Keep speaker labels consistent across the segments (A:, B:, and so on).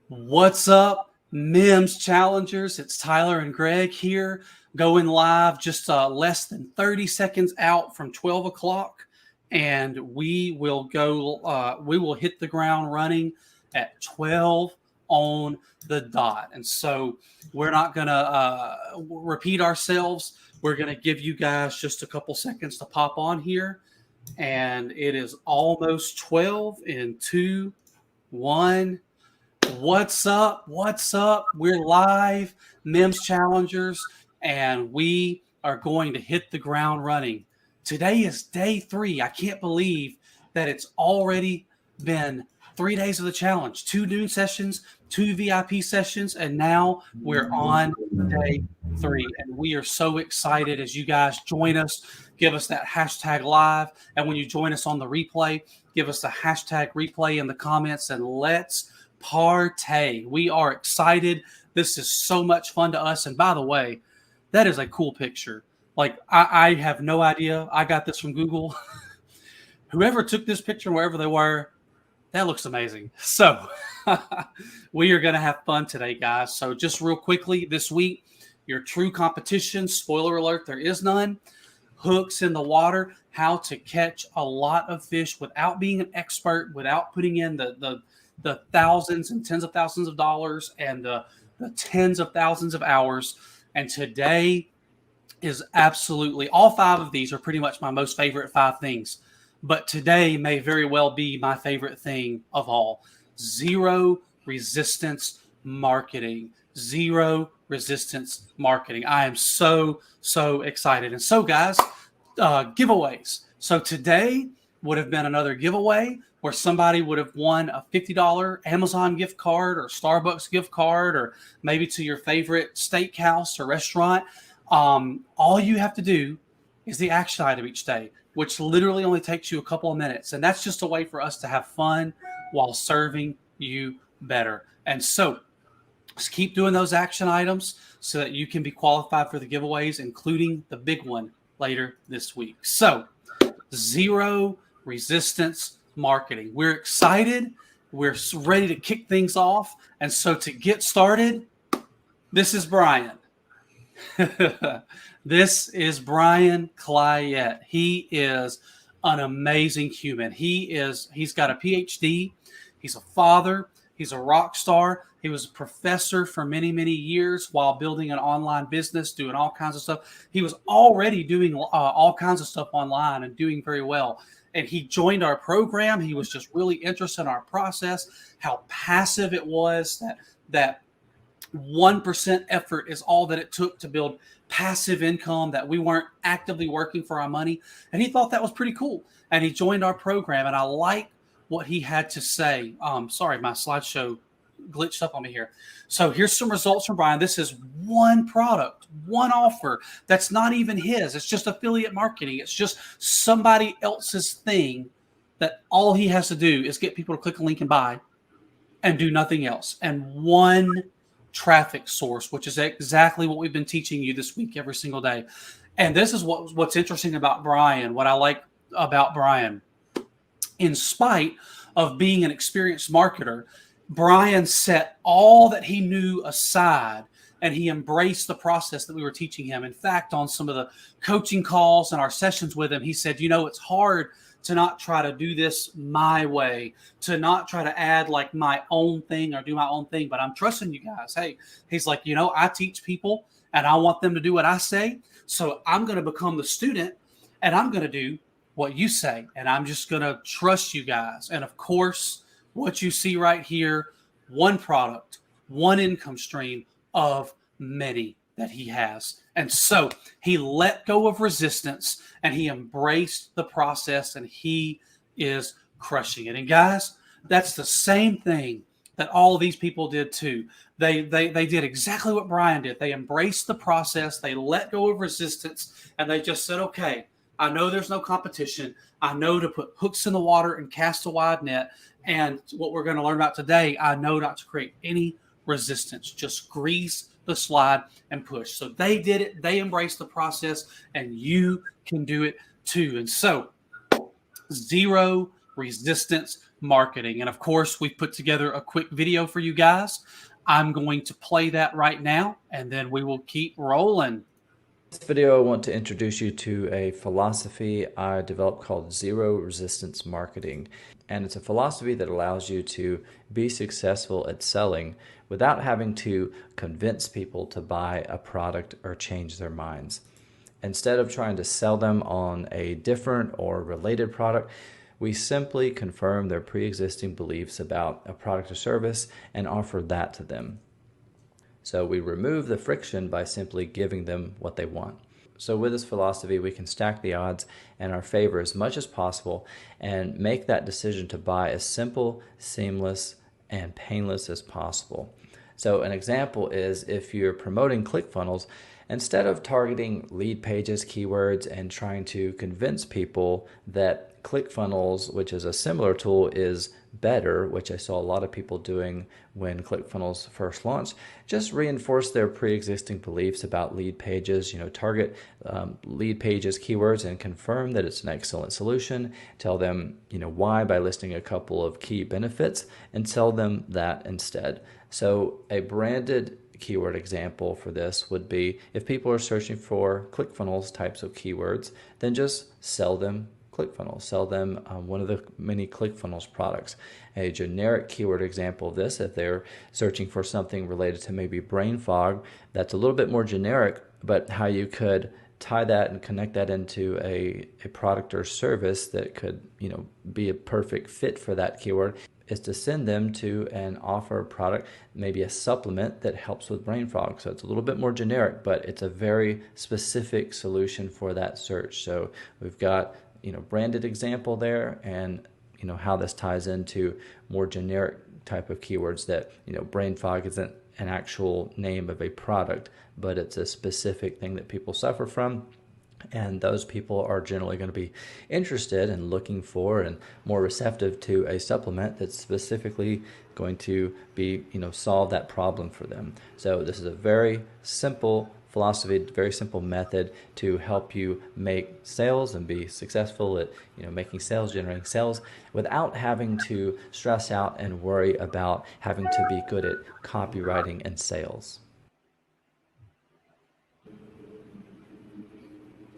A: What's up, MIMS challengers? It's Tyler and Greg here, going live just less than 30 seconds out from 12 o'clock. And we will we will hit the ground running at 12 on the dot. And so we're not going to repeat ourselves. We're going to give you guys just a couple seconds to pop on here. And it is almost 12 in 2, 1. What's up? What's up? We're live, MIMS Challengers, and we are going to hit the ground running. Today is day 3. I can't believe that it's already been 3 days of the challenge, 2 noon sessions, 2 VIP sessions, and now we're on day 3. And we are so excited as you guys join us. Give us that hashtag live. And when you join us on the replay, give us the hashtag replay in the comments and let's partay. We are excited. This is so much fun to us. And by the way, that is a cool picture. Like, I have no idea. I got this from Google. Whoever took this picture, wherever they were, that looks amazing. So we are going to have fun today, guys. So just real quickly, this week, your true competition, spoiler alert, there is none. Hooks in the water, how to catch a lot of fish without being an expert, without putting in the thousands and tens of thousands of dollars and the tens of thousands of hours. And today is absolutely, all 5 of these are pretty much my most favorite 5 things. But today may very well be my favorite thing of all. Zero resistance marketing. Zero resistance marketing. I am so excited. And so, guys, giveaways. So today would have been another giveaway where somebody would have won a $50 Amazon gift card or Starbucks gift card or maybe to your favorite steakhouse or restaurant. All you have to do is the action item each day, which literally only takes you a couple of minutes. And that's just a way for us to have fun while serving you better. And so just keep doing those action items so that you can be qualified for the giveaways, including the big one later this week. So zero resistance marketing. We're excited. We're ready to kick things off. And so to get started, this is Brian. This is Brian Clyett. He is an amazing human. He's got a PhD. He's a father. He's a rock star. He was a professor for many, many years while building an online business, doing all kinds of stuff. He was already doing all kinds of stuff online and doing very well. And he joined our program. He was just really interested in our process, how passive it was, that 1% effort is all that it took to build passive income, that we weren't actively working for our money. And he thought that was pretty cool. And he joined our program. And I like what he had to say. Sorry, my slideshow glitched up on me here. So here's some results from Brian. This is one product, one offer that's not even his. It's just affiliate marketing. It's just somebody else's thing that all he has to do is get people to click a link and buy and do nothing else. And one traffic source, which is exactly what we've been teaching you this week every single day. And this is what's interesting about Brian, what I like about Brian. In spite of being an experienced marketer, Brian set all that he knew aside and he embraced the process that we were teaching him. In fact, on some of the coaching calls and our sessions with him, he said, it's hard to not try to do this my way, to not try to add like my own thing or do my own thing, but I'm trusting you guys. Hey, he's like, I teach people and I want them to do what I say. So I'm going to become the student and I'm going to do what you say. And I'm just going to trust you guys. And of course, what you see right here, one product, one income stream of many that he has. And so he let go of resistance and he embraced the process and he is crushing it. And guys, that's the same thing that all of these people did too. They did exactly what Brian did. They embraced the process. They let go of resistance and they just said, okay, I know there's no competition. I know to put hooks in the water and cast a wide net. And what we're going to learn about today, I know not to create any resistance. Just grease the slide and push. So they did it. They embraced the process and you can do it too. And so zero resistance marketing. And of course, we've put together a quick video for you guys. I'm going to play that right now, and then we will keep rolling.
B: This video, I want to introduce you to a philosophy I developed called zero resistance marketing. And it's a philosophy that allows you to be successful at selling without having to convince people to buy a product or change their minds. Instead of trying to sell them on a different or related product, we simply confirm their pre-existing beliefs about a product or service and offer that to them. So we remove the friction by simply giving them what they want. So with this philosophy, we can stack the odds in our favor as much as possible and make that decision to buy as simple, seamless, and painless as possible. So an example is if you're promoting ClickFunnels, instead of targeting lead pages, keywords, and trying to convince people that ClickFunnels, which is a similar tool, is better, which I saw a lot of people doing when ClickFunnels first launched, just reinforce their pre-existing beliefs about lead pages, target lead pages, keywords, and confirm that it's an excellent solution. Tell them, why by listing a couple of key benefits and sell them that instead. So a branded keyword example for this would be if people are searching for ClickFunnels types of keywords, then just sell them ClickFunnels, sell them one of the many ClickFunnels products. A generic keyword example of this, if they're searching for something related to maybe brain fog, that's a little bit more generic, but how you could tie that and connect that into a product or service that could be a perfect fit for that keyword is to send them to an offer product, maybe a supplement that helps with brain fog. So it's a little bit more generic, but it's a very specific solution for that search. So we've got branded example there, and how this ties into more generic type of keywords that brain fog isn't an actual name of a product, but it's a specific thing that people suffer from. And those people are generally going to be interested and looking for and more receptive to a supplement that's specifically going to be, solve that problem for them. So this is a very simple philosophy, very simple method to help you make sales and be successful at, making sales, generating sales without having to stress out and worry about having to be good at copywriting and sales.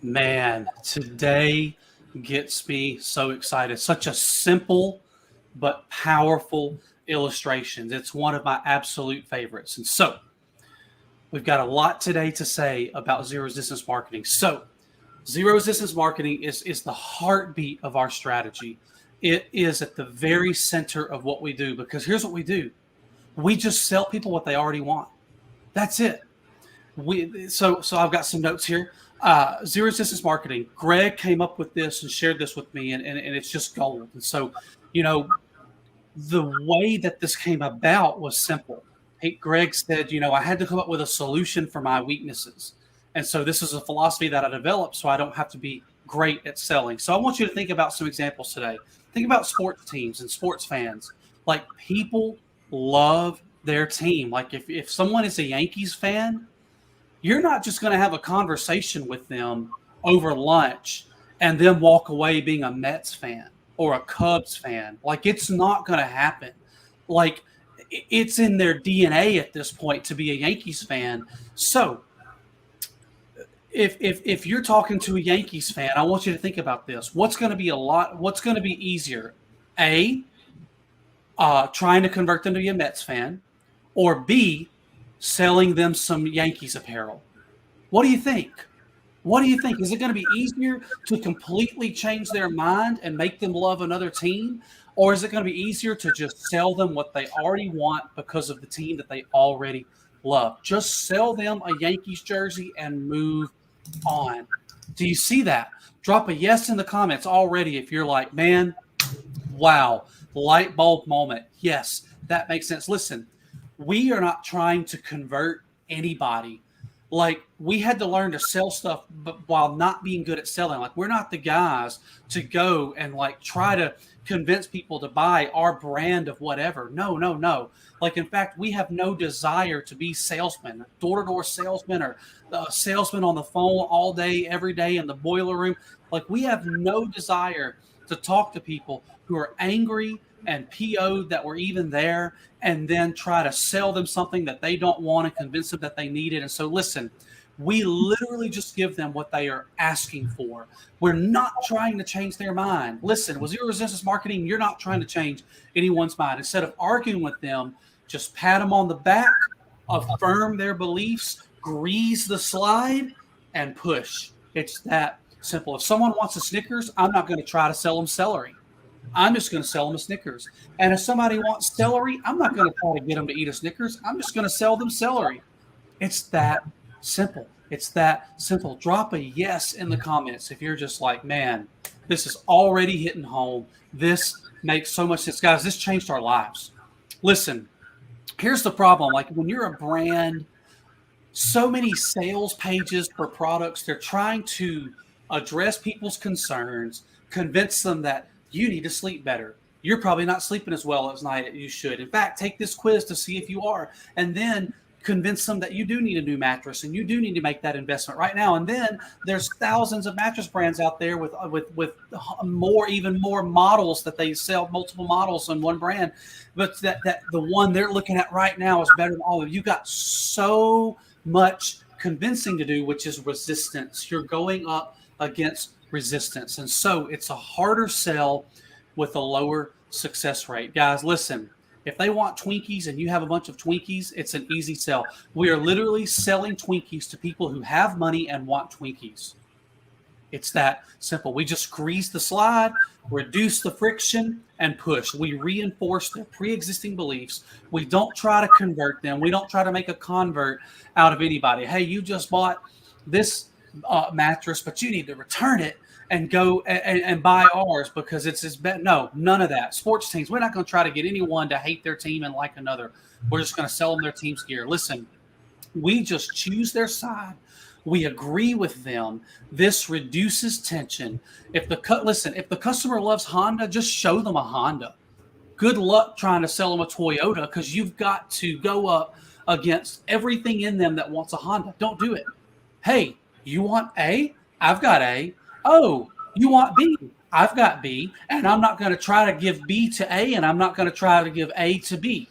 A: Man, today gets me so excited. Such a simple but powerful illustration. It's one of my absolute favorites. And so we've got a lot today to say about zero resistance marketing. So zero resistance marketing is the heartbeat of our strategy. It is at the very center of what we do, because here's what we do. We just sell people what they already want. That's it. So I've got some notes here. Zero resistance marketing. Greg came up with this and shared this with me, and it's just gold. And so, the way that this came about was simple. Greg said, I had to come up with a solution for my weaknesses. And so this is a philosophy that I developed so I don't have to be great at selling. So I want you to think about some examples today. Think about sports teams and sports fans. Like, people love their team. Like, if someone is a Yankees fan, you're not just going to have a conversation with them over lunch and then walk away being a Mets fan or a Cubs fan. Like, it's not going to happen. Like, it's in their DNA at this point to be a Yankees fan. So if you're talking to a Yankees fan, I want you to think about this. What's going to be easier? A, trying to convert them to be a Mets fan, or B, selling them some Yankees apparel. What do you think? What do you think? Is it going to be easier to completely change their mind and make them love another team? Or is it going to be easier to just sell them what they already want because of the team that they already love? Just sell them a Yankees jersey and move on. Do you see that? Drop a yes in the comments already if you're like, man, wow, light bulb moment. Yes, that makes sense. Listen, we are not trying to convert anybody. Like, we had to learn to sell stuff but while not being good at selling. Like, we're not the guys to go and try to convince people to buy our brand of whatever. No. Like, in fact, we have no desire to be salesmen, door-to-door salesmen, or salesmen on the phone all day, every day in the boiler room. Like, we have no desire to talk to people who are angry and PO'd that were even there, and then try to sell them something that they don't want and convince them that they need it. And so, listen, we literally just give them what they are asking for. We're not trying to change their mind. Listen, with zero resistance marketing, you're not trying to change anyone's mind. Instead of arguing with them, just pat them on the back, affirm their beliefs, grease the slide, and push. It's that simple. If someone wants a Snickers, I'm not going to try to sell them celery. I'm just going to sell them a Snickers. And if somebody wants celery, I'm not going to try to get them to eat a Snickers. I'm just going to sell them celery. It's that simple. It's that simple. Drop a yes in the comments if you're just like, man, this is already hitting home. This makes so much sense. Guys, this changed our lives. Listen, here's the problem. Like when you're a brand, so many sales pages for products, they're trying to address people's concerns, convince them that you need to sleep better. You're probably not sleeping as well as night as you should. In fact, take this quiz to see if you are, and then convince them that you do need a new mattress and you do need to make that investment right now. And then there's thousands of mattress brands out there with even more models that they sell, multiple models on one brand, but that the one they're looking at right now is better than all of you. Got so much convincing to do, which is resistance. You're going up against resistance. And so it's a harder sell with a lower success rate. Guys, listen, if they want Twinkies and you have a bunch of Twinkies, it's an easy sell. We are literally selling Twinkies to people who have money and want Twinkies. It's that simple. We just grease the slide, reduce the friction, and push. We reinforce their pre-existing beliefs. We don't try to convert them. We don't try to make a convert out of anybody. Hey, you just bought this mattress, but you need to return it and go and buy ours because it's better. No, none of that. Sports teams, we're not going to try to get anyone to hate their team and like another. We're just going to sell them their team's gear. Listen, we just choose their side. We agree with them. This reduces tension. If the customer loves Honda, just show them a Honda. Good luck trying to sell them a Toyota because you've got to go up against everything in them that wants a Honda. Don't do it. Hey, you want A? I've got A. Oh, you want B? I've got B. And I'm not going to try to give B to A, and I'm not going to try to give A to B.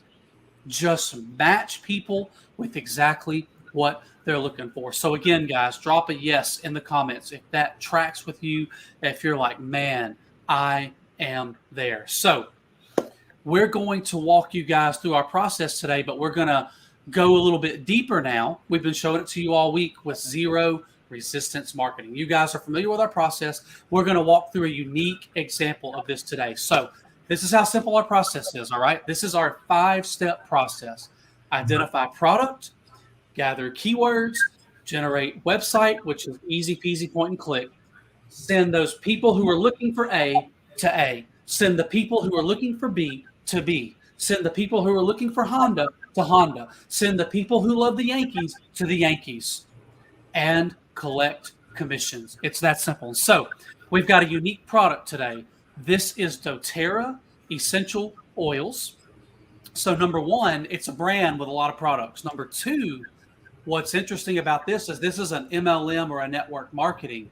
A: Just match people with exactly what they're looking for. So again, guys, drop a yes in the comments if that tracks with you, if you're like, man, I am there. So we're going to walk you guys through our process today, but we're going to go a little bit deeper now. We've been showing it to you all week with zero resistance marketing. You guys are familiar with our process. We're going to walk through a unique example of this today. So this is how simple our process is, all right? This is our 5-step process. Identify product, gather keywords, generate website, which is easy peasy, point and click. Send those people who are looking for A to A. Send the people who are looking for B to B. Send the people who are looking for Honda to Honda. Send the people who love the Yankees to the Yankees. And collect commissions. It's that simple. So we've got a unique product today. This is doTERRA Essential Oils. So number one, it's a brand with a lot of products. Number two, what's interesting about this is an MLM or a network marketing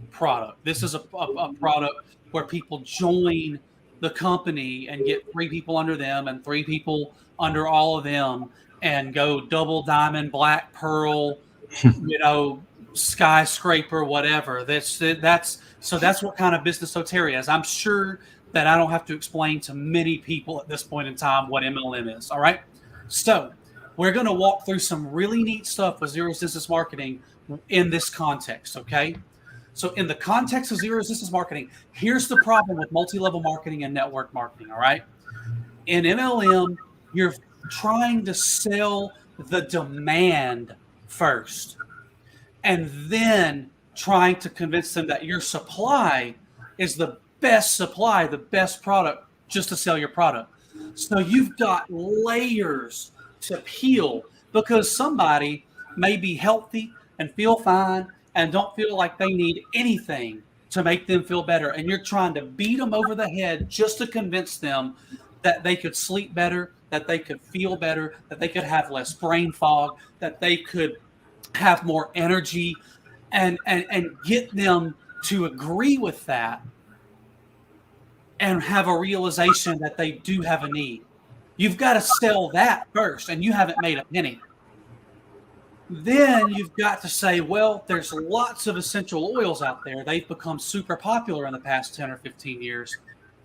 A: product. This is a product where people join the company and get 3 people under them and 3 people under all of them and go double diamond, black pearl, skyscraper, whatever. That's what kind of business doTERRA is. I'm sure that I don't have to explain to many people at this point in time what MLM is. All right. So we're going to walk through some really neat stuff with zero resistance marketing in this context. Okay. So in the context of zero resistance marketing, here's the problem with multi-level marketing and network marketing. All right. In MLM, you're trying to sell the demand first, and then trying to convince them that your supply is the best supply, the best product, just to sell your product. So you've got layers to peel because somebody may be healthy and feel fine and don't feel like they need anything to make them feel better. And you're trying to beat them over the head just to convince them that they could sleep better, that they could feel better, that they could have less brain fog, that they could have more energy, and get them to agree with that. and have a realization that they do have a need. You've got to sell that first, and you haven't made a penny. Then you've got to say, well, there's lots of essential oils out there. They've become super popular in the past 10 or 15 years,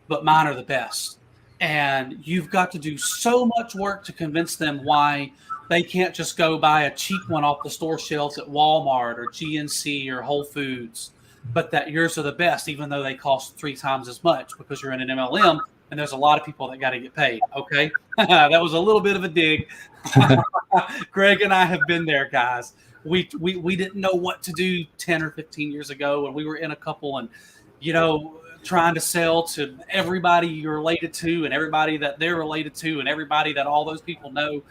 A: but mine are the best. And you've got to do so much work to convince them why they can't just go buy a cheap one off the store shelves at Walmart or GNC or Whole Foods, but that yours are the best, even though they cost 3 times as much because you're in an MLM and there's a lot of people that got to get paid. Okay. That was a little bit of a dig. Greg and I have been there, guys. We didn't know what to do 10 or 15 years ago when we were in a couple and, trying to sell to everybody you're related to and everybody that they're related to and everybody that all those people know.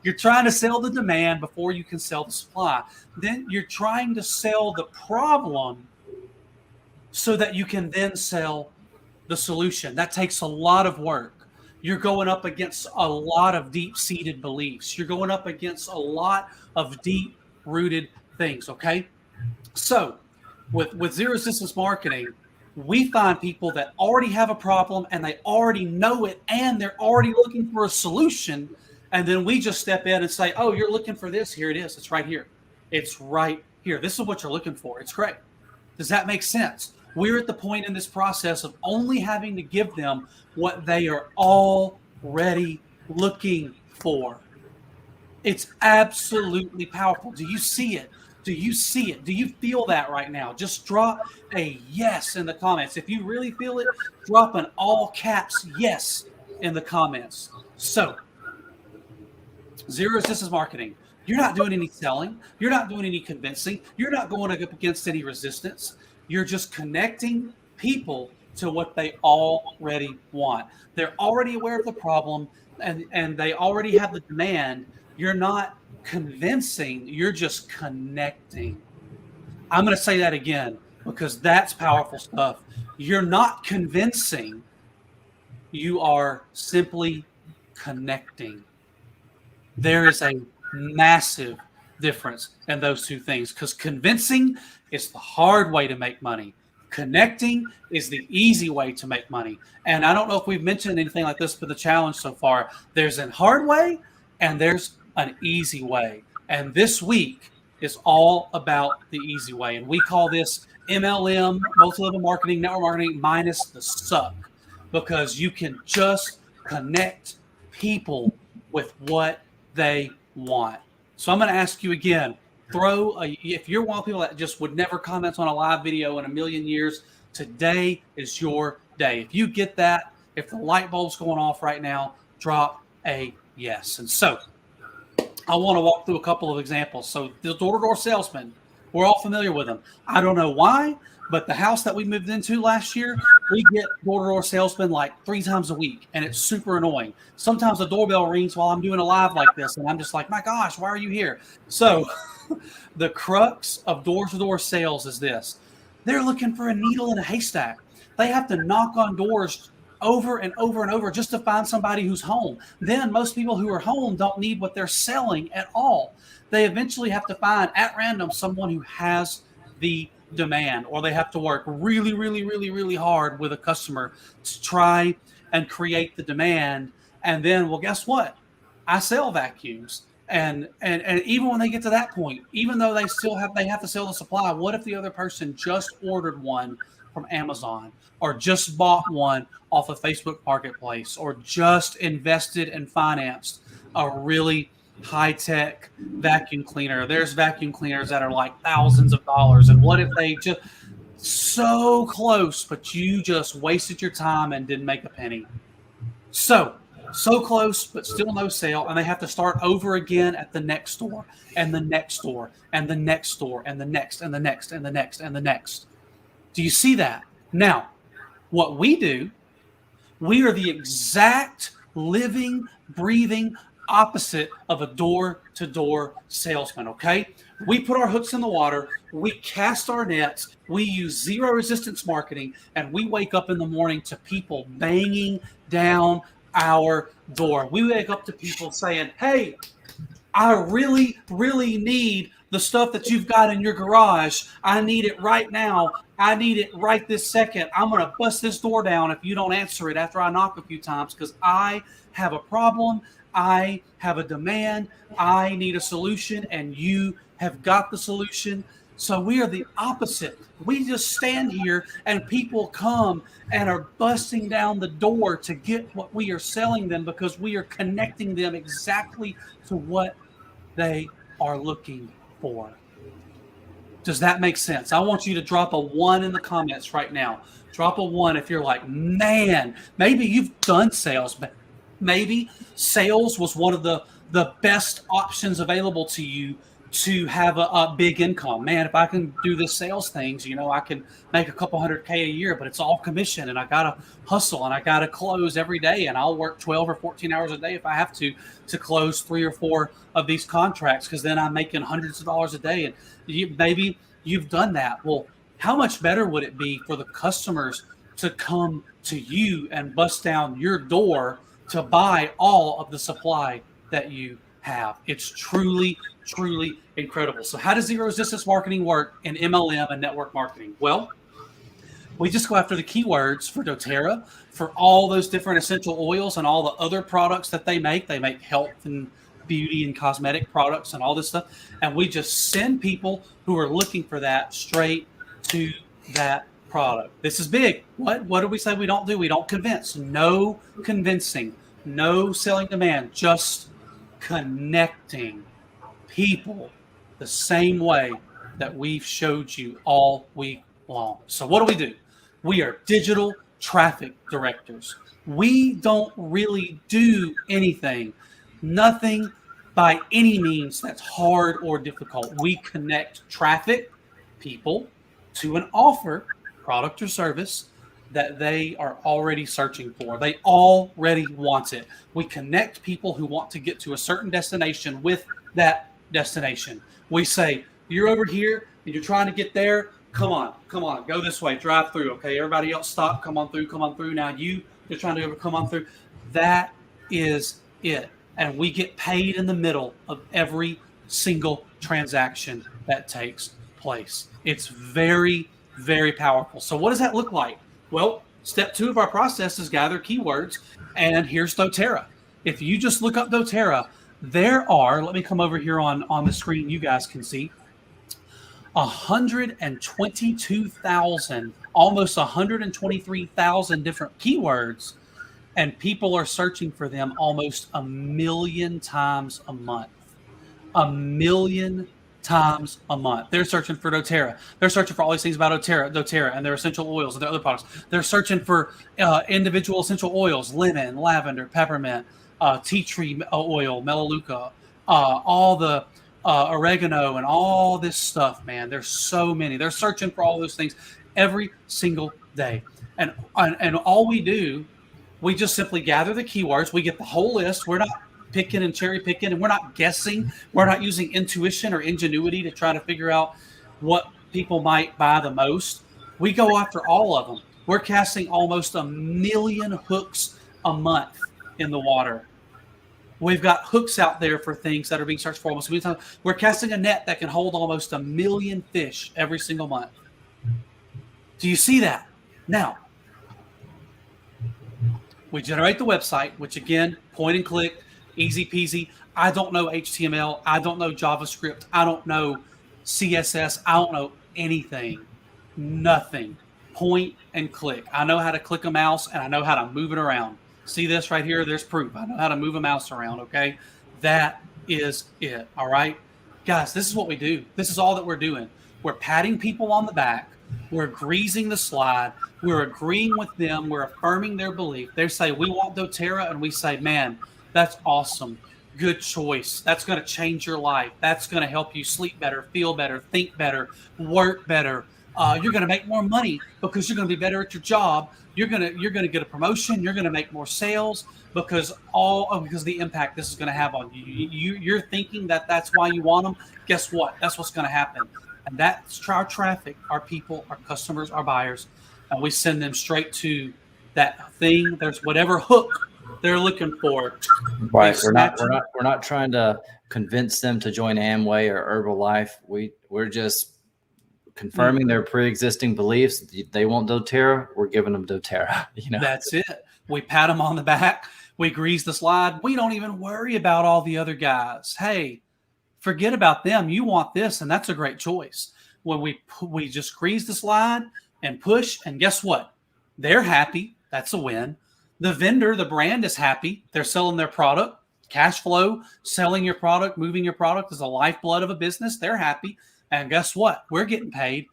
A: You're trying to sell the demand before you can sell the supply. Then you're trying to sell the problem so that you can then sell the solution. That takes a lot of work. You're going up against a lot of deep-seated beliefs. You're going up against a lot of deep-rooted things, okay? So with zero resistance marketing, we find people that already have a problem and they already know it and they're already looking for a solution. And then we just step in and say, oh, you're looking for this. Here it is. It's right here. It's right here. This is what you're looking for. It's great. Does that make sense? We're at the point in this process of only having to give them what they are already looking for. It's absolutely powerful. Do you see it? Do you see it? Do you feel that right now? Just drop a yes in the comments. If you really feel it, drop an all caps yes in the comments. So, zero resistance marketing. You're not doing any selling. You're not doing any convincing. You're not going up against any resistance. You're just connecting people to what they already want. They're already aware of the problem and they already have the demand. You're not convincing, you're just connecting. I'm going to say that again because that's powerful stuff. You're not convincing, you are simply connecting. There is a massive difference in those two things because convincing is the hard way to make money. Connecting is the easy way to make money. And I don't know if we've mentioned anything like this for the challenge so far. There's a hard way and there's an easy way. And this week is all about the easy way. And we call this MLM, multi-level marketing, network marketing, minus the suck, because you can just connect people with what they want. So I'm going to ask you again, if you're one of the people that just would never comment on a live video in a million years, today is your day. If you get that, if the light bulb's going off right now, drop a yes. And so I want to walk through a couple of examples. So the door-to-door salesman, we're all familiar with them. I don't know why, but the house that we moved into last year, we get door-to-door salesmen like 3 times a week, and it's super annoying. Sometimes the doorbell rings while I'm doing a live like this, and I'm just like, my gosh, why are you here? So the crux of door-to-door sales is this. They're looking for a needle in a haystack. They have to knock on doors over and over and over just to find somebody who's home. Then most people who are home don't need what they're selling at all. They eventually have to find at random someone who has the demand, or they have to work really, really, really, really hard with a customer to try and create the demand. And then, well, guess what? I sell vacuums. And even when they get to that point, even though they have to sell the supply, what if the other person just ordered one from Amazon, or just bought one off of Facebook Marketplace, or just invested and financed a really high-tech vacuum cleaner? There's vacuum cleaners that are like thousands of dollars. And what if they just so close, but you just wasted your time and didn't make a penny? So close, but still no sale. And they have to start over again at the next store and the next store and the next store and the next and the next and the next and the next. Do you see that? Now, what we do, we are the exact living, breathing opposite of a door-to-door salesman, okay? We put our hooks in the water, we cast our nets, we use zero resistance marketing, and we wake up in the morning to people banging down our door. We wake up to people saying, hey, I really, really need the stuff that you've got in your garage. I need it right now. I need it right this second. I'm going to bust this door down if you don't answer it after I knock a few times because I have a problem. I have a demand. I need a solution, and you have got the solution. So we are the opposite. We just stand here and people come and are busting down the door to get what we are selling them because we are connecting them exactly to what they are looking for. Does that make sense? I want you to drop a 1 in the comments right now. Drop a 1 if you're like, man, maybe you've done sales, but maybe sales was one of the best options available to you to have a big income. Man, if I can do this sales things, I can make a couple $100K a year, but it's all commission and I got to hustle and I got to close every day. And I'll work 12 or 14 hours a day if I have to close 3 or 4 of these contracts. Cause then I'm making hundreds of dollars a day. And maybe you've done that. Well, how much better would it be for the customers to come to you and bust down your door to buy all of the supply that you have? It's truly, truly incredible. So how does zero resistance marketing work in MLM and network marketing? Well, we just go after the keywords for doTERRA, for all those different essential oils and all the other products that they make. They make health and beauty and cosmetic products and all this stuff. And we just send people who are looking for that straight to that product. This is big. What do we say we don't do? We don't convince. No convincing. No selling demand. Just connecting people the same way that we've showed you all week long. So what do? We are digital traffic directors. We don't really do anything, nothing by any means that's hard or difficult. We connect traffic, people, to an offer, product or service that they are already searching for. They already want it. We connect people who want to get to a certain destination with that destination. We say, you're over here and you're trying to get there. Come on, go this way, drive through. Okay, everybody else stop, come on through. Now you're trying to come on through. That is it. And we get paid in the middle of every single transaction that takes place. It's very, very powerful. So what does that look like? Well, step 2 of our process is gather keywords, and here's doTERRA. If you just look up doTERRA, there are, let me come over here on the screen, you guys can see, 122,000, almost 123,000 different keywords, and people are searching for them almost 1 million times a month. 1 million times a month. They're searching for doTERRA. They're searching for all these things about doTERRA and their essential oils and their other products. They're searching for individual essential oils, lemon, lavender, peppermint, tea tree oil, melaleuca, all the oregano and all this stuff, man. There's so many. They're searching for all those things every single day. And all we do, we just simply gather the keywords. We get the whole list. We're not picking and cherry picking, and we're not guessing. We're not using intuition or ingenuity to try to figure out what people might buy the most. We go after all of them. We're casting almost 1 million hooks a month in the water. We've got hooks out there for things that are being searched for almost 1 million times. We're casting a net that can hold almost 1 million fish every single month. Do you see that? Now, we generate the website, which again, point and click, easy peasy. I don't know HTML. I don't know JavaScript. I don't know CSS. I don't know anything. Nothing. Point and click. I know how to click a mouse and I know how to move it around. See this right here? There's proof. I know how to move a mouse around, okay? That is it, all right? Guys, this is what we do. This is all that we're doing. We're patting people on the back. We're greasing the slide. We're agreeing with them. We're affirming their belief. They say, we want doTERRA, and we say, man, that's awesome. Good choice. That's going to change your life. That's going to help you sleep better, feel better, think better, work better. You're going to make more money because you're going to be better at your job. You're going to get a promotion. You're going to make more sales because of the impact this is going to have on you. You're thinking that that's why you want them. Guess what? That's what's going to happen. And that's our traffic, our people, our customers, our buyers. And we send them straight to that thing. There's whatever hook They're looking for a
C: Right.
A: snapshot.
C: We're not trying to convince them to join Amway or Herbalife. We're just confirming their pre-existing beliefs. They want doTERRA. We're giving them doTERRA.
A: That's it. We pat them on the back. We grease the slide. We don't even worry about all the other guys. Hey, forget about them. You want this, and that's a great choice. When we just grease the slide and push, and guess what? They're happy. That's a win. The vendor, the brand is happy. They're selling their product. Cash flow, selling your product, moving your product is the lifeblood of a business. They're happy. And guess what? We're getting paid.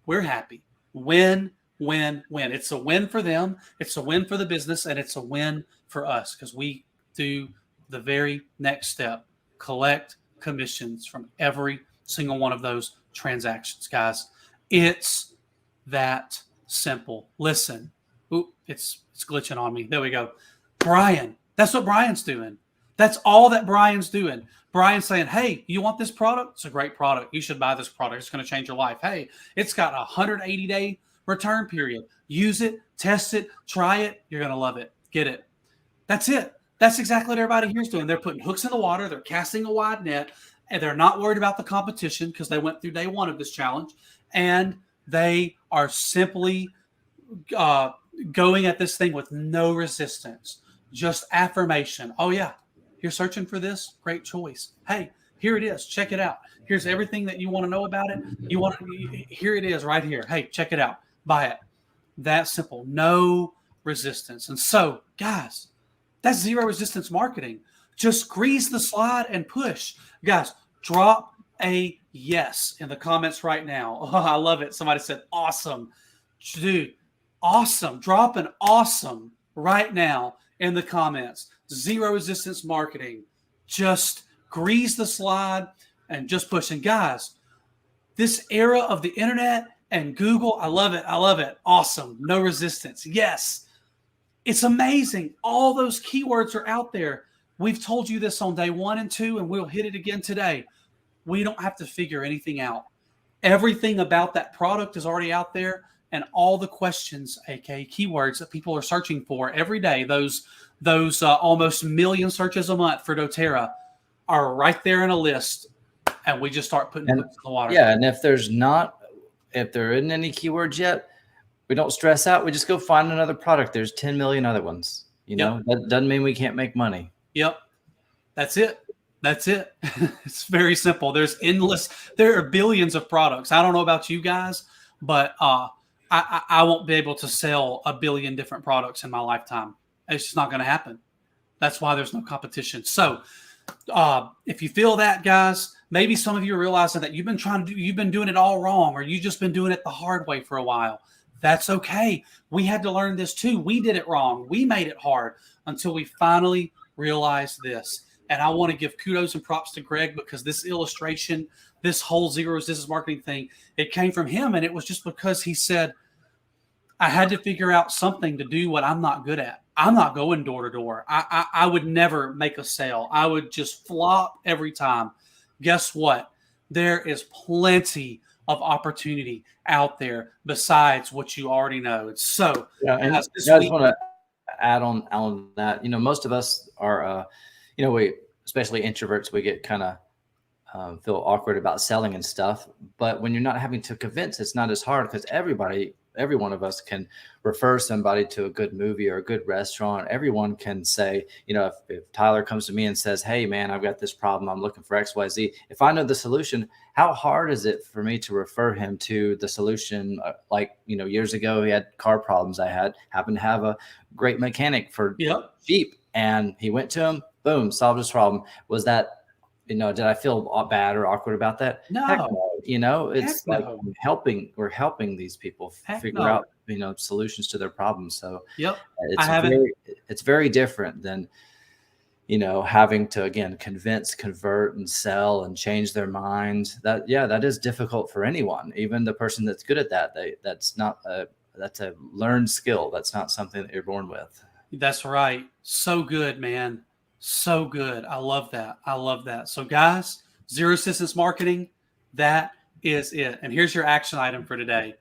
A: We're happy. Win, win, win. It's a win for them. It's a win for the business, and it's a win for us because we do the very next step, collect commissions from every single one of those transactions, guys. It's that simple. Listen. Ooh, it's glitching on me. There we go. Brian. That's what Brian's doing. That's all that Brian's doing. Brian's saying, hey, you want this product? It's a great product. You should buy this product. It's going to change your life. Hey, it's got a 180-day return period. Use it, test it, try it. You're going to love it. Get it. That's it. That's exactly what everybody here is doing. They're putting hooks in the water. They're casting a wide net, and they're not worried about the competition because they went through day one of this challenge, and they are simply going at this thing with no resistance, just affirmation. Oh, yeah. You're searching for this? Great choice. Hey, here it is. Check it out. Here's everything that you want to know about it. Here it is right here. Hey, check it out. Buy it. That simple. No resistance. And so, guys, that's zero resistance marketing. Just grease the slide and push. Guys, drop a yes in the comments right now. Oh, I love it. Somebody said, awesome. Dude, awesome. Drop an awesome right now in the comments. Zero resistance marketing. Just grease the slide and just push. And guys, this era of the internet and Google, I love it. I love it. Awesome. No resistance. Yes. It's amazing. All those keywords are out there. We've told you this on day 1 and 2, and we'll hit it again today. We don't have to figure anything out. Everything about that product is already out there, and all the questions, aka keywords that people are searching for every day, those almost million searches a month for doTERRA are right there in a list, and we just start putting hooks in the water.
C: Yeah, and if there isn't any keywords yet, we don't stress out. We just go find another product. There's 10 million other ones. That doesn't mean we can't make money.
A: Yep. That's it. That's it. It's very simple. There are billions of products. I don't know about you guys, but I won't be able to sell a billion different products in my lifetime. It's just not going to happen. That's why there's no competition. So if you feel that, guys, maybe some of you are realizing that you've been doing it all wrong, or you've just been doing it the hard way for a while. That's okay. We had to learn this too. We did it wrong. We made it hard until we finally realized this. And I want to give kudos and props to Greg, because this illustration, this whole zero resistance marketing thing, it came from him. And it was just because he said, I had to figure out something to do what I'm not good at. I'm not going door to door. I would never make a sale. I would just flop every time. Guess what? There is plenty of opportunity out there besides what you already know. It's so.
C: Yeah, and I just want to add on that. Most of us are, we, especially introverts, we get kind of feel awkward about selling and stuff. But when you're not having to convince, it's not as hard, because every one of us can refer somebody to a good movie or a good restaurant. Everyone can say, if Tyler comes to me and says, hey man, I've got this problem, I'm looking for XYZ. If I know the solution, how hard is it for me to refer him to the solution? Years ago, he had car problems. I happened to have a great mechanic for Jeep, and he went to him, boom, solved his problem. Was that, did I feel bad or awkward about that?
A: No.
C: Heck no. It's
A: Heck
C: like
A: no.
C: we're helping these people figure
A: no.
C: out, solutions to their problems. So
A: Yep.
C: it's very different than, having to, again, convert and sell and change their mind. That is difficult for anyone, even the person that's good at that. That's a learned skill. That's not something that you're born with.
A: That's right. So good, man. So good. I love that. I love that. So guys, zero resistance marketing, that is it. And here's your action item for today.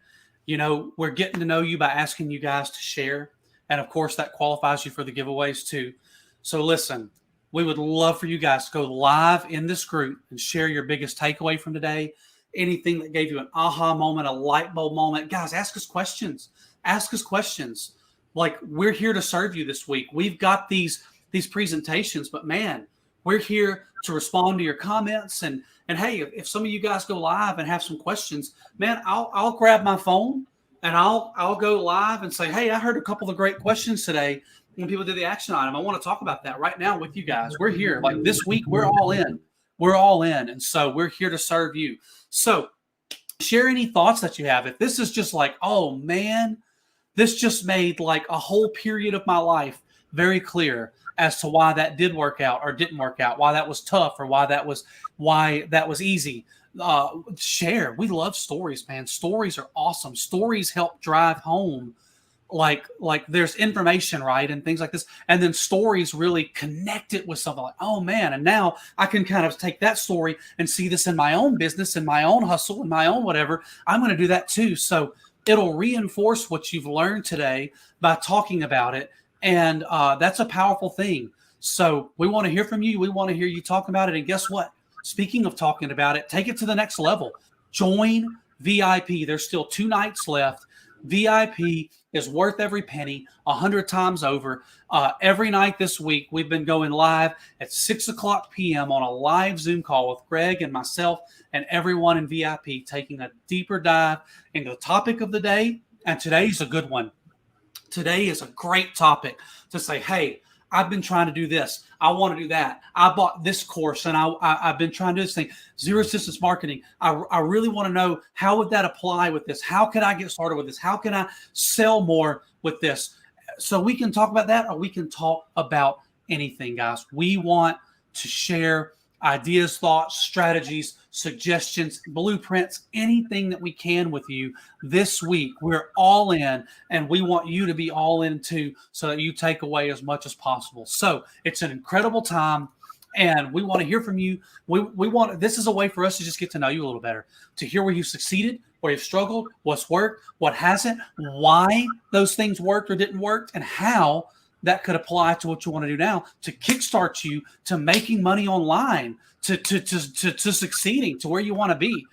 A: We're getting to know you by asking you guys to share. And of course, that qualifies you for the giveaways too. So listen, we would love for you guys to go live in this group and share your biggest takeaway from today. Anything that gave you an aha moment, a light bulb moment. Guys, ask us questions. Ask us questions. Like, we're here to serve you this week. We've got these presentations, but man, we're here to respond to your comments. And hey, if some of you guys go live and have some questions, man, I'll grab my phone and I'll go live and say, hey, I heard a couple of great questions today when people did the action item. I want to talk about that right now with you guys. We're here. Like this week, we're all in. We're all in. And so we're here to serve you. So share any thoughts that you have. If this is just like, oh man, this just made like a whole period of my life very clear as to why that did work out or didn't work out, why that was tough or why that was easy. Share. We love stories, man. Stories are awesome. Stories help drive home like there's information, right? And things like this. And then stories really connect it with something like, oh man, and now I can kind of take that story and see this in my own business, in my own hustle, in my own whatever. I'm going to do that too. So it'll reinforce what you've learned today by talking about it. And that's a powerful thing. So we want to hear from you. We want to hear you talk about it. And guess what? Speaking of talking about it, take it to the next level. Join VIP. There's still 2 nights left. VIP is worth every penny, 100 times over. Every night this week, we've been going live at 6:00 p.m. on a live Zoom call with Greg and myself and everyone in VIP, taking a deeper dive into the topic of the day. And today's a good one. Today is a great topic to say, hey, I've been trying to do this. I want to do that. I bought this course and I've been trying to do this thing. Zero resistance marketing. I really want to know, how would that apply with this? How can I get started with this? How can I sell more with this? So we can talk about that, or we can talk about anything, guys. We want to share ideas, thoughts, strategies, suggestions, blueprints, anything that we can with you this week. We're all in, and we want you to be all in too, so that you take away as much as possible. So it's an incredible time, and we want to hear from you. This is a way for us to just get to know you a little better, to hear where you've succeeded, where you've struggled, what's worked, what hasn't, why those things worked or didn't work, and how that could apply to what you want to do now to kickstart you to making money online, to succeeding to where you want to be.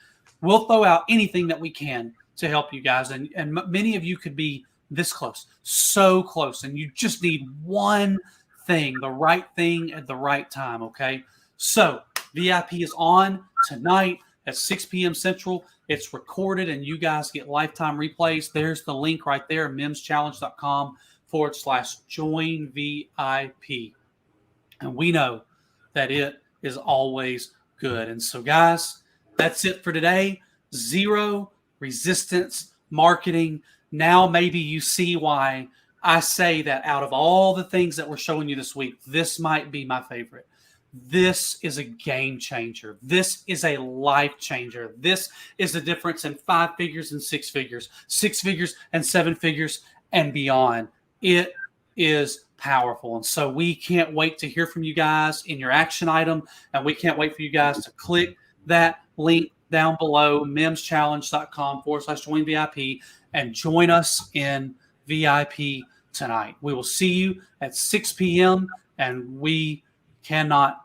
A: We'll throw out anything that we can to help you guys. And many of you could be this close, so close. And you just need one thing, the right thing at the right time. Okay. So VIP is on tonight at 6 p.m. Central. It's recorded and you guys get lifetime replays. There's the link right there, mimschallenge.com/join VIP. And we know that it is always good. And so, guys, that's it for today. Zero resistance marketing. Now maybe you see why I say that out of all the things that we're showing you this week, this might be my favorite. This is a game changer. This is a life changer. This is the difference in 5 figures and 6 figures, 6 figures and 7 figures and beyond. It is powerful. And so we can't wait to hear from you guys in your action item. And we can't wait for you guys to click that link down below, mimschallenge.com/join VIP, and join us in VIP tonight. We will see you at 6 p.m. and we cannot